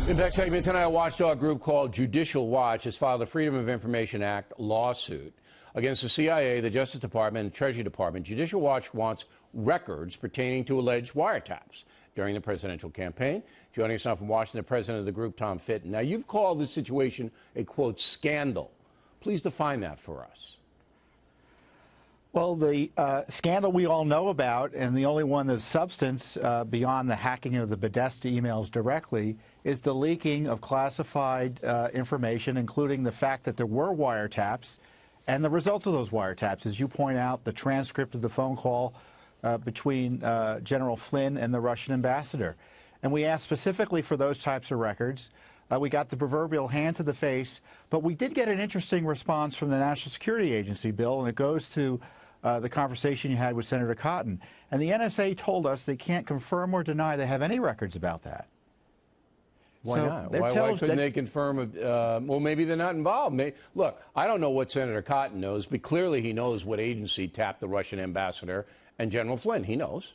In the next segment tonight, a watchdog group called Judicial Watch has filed a Freedom of Information Act lawsuit against the CIA, the Justice Department, and Treasury Department. Judicial Watch wants records pertaining to alleged wiretaps during the presidential campaign. Joining us now from Washington, the president of the group, Tom Fitton. Now, you've called this situation a, quote, scandal. Please define that for us. Well, the scandal we all know about, and the only one of substance beyond the hacking of the Podesta emails directly, is the leaking of classified information, including the fact that there were wiretaps and the results of those wiretaps. As you point out, the transcript of the phone call between General Flynn and the Russian ambassador. And we asked specifically for those types of records. We got the proverbial hand to the face, but we did get an interesting response from the National Security Agency, Bill, and it goes to the conversation you had with Senator Cotton. And the NSA told us they can't confirm or deny they have any records about that. Why not? Why couldn't they confirm? Well, maybe they're not involved. Look, I don't know what Senator Cotton knows, but clearly he knows what agency tapped the Russian ambassador and General Flynn. He knows.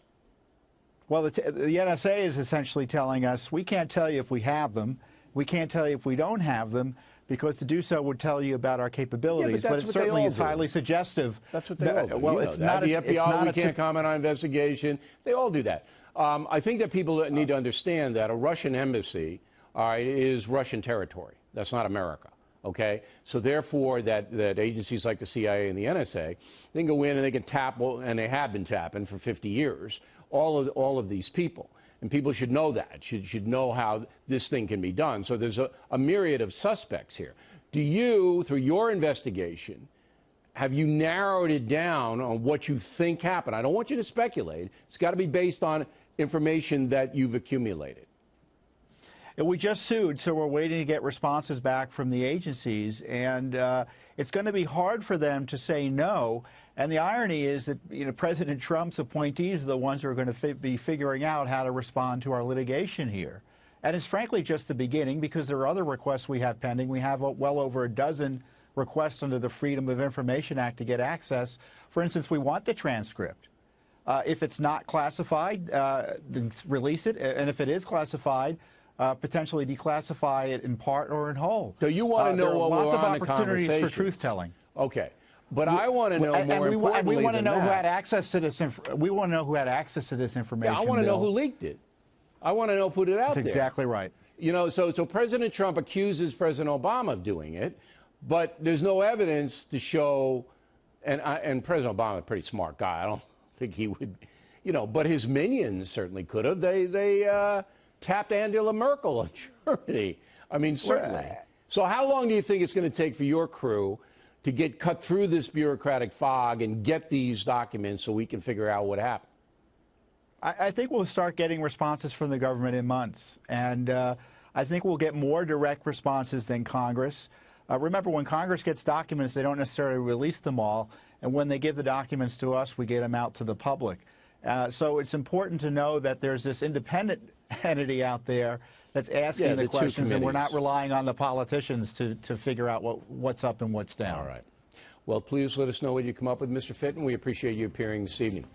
Well, the NSA is essentially telling us we can't tell you if we have them. We can't tell you if we don't have them, because to do so would tell you about our capabilities. Yeah, but it certainly is highly suggestive. That's what they all do. Well, it's not the FBI. We can't comment on investigation. They all do that. I think that people need to understand that a Russian embassy, all right, is Russian territory. That's not America. Okay, so therefore, that agencies like the CIA and the NSA, they can go in and they can tap, and they have been tapping for 50 years, all of these people. And people should know that, should know how this thing can be done. So there's a myriad of suspects here. Do you, through your investigation, have you narrowed it down on what you think happened? I don't want you to speculate. It's got to be based on information that you've accumulated. We just sued, so we're waiting to get responses back from the agencies, and it's going to be hard for them to say no. And the irony is that, you know, President Trump's appointees are the ones who are going to be figuring out how to respond to our litigation here. And it's frankly just the beginning, because there are other requests we have pending. We have well over a dozen requests under the Freedom of Information Act to get access. For instance, we want the transcript. If it's not classified, then release it. And if it is classified, potentially declassify it in part or in whole. So you want to know what we're on the conversation. There are lots of opportunities for truth-telling. Okay. But I want to know more importantly we want to know than who that. had access to this. We want to know who had access to this information. Yeah, I want to know who leaked it. I want to know who put it out there. That's exactly right. You know, so President Trump accuses President Obama of doing it, but there's no evidence to show. And President Obama is a pretty smart guy. I don't think he would, you know. But his minions certainly could have. They tapped Angela Merkel in Germany. I mean, certainly. So how long do you think it's going to take for your crew to cut through this bureaucratic fog and get these documents so we can figure out what happened? I think we'll start getting responses from the government in months. And I think we'll get more direct responses than Congress. Remember, when Congress gets documents, they don't necessarily release them all. And when they give the documents to us, we get them out to the public. So it's important to know that there's this independent entity out there that's asking the questions, and we're not relying on the politicians to figure out what's up and what's down. All right. Well, please let us know what you come up with, Mr. Fitton. We appreciate you appearing this evening.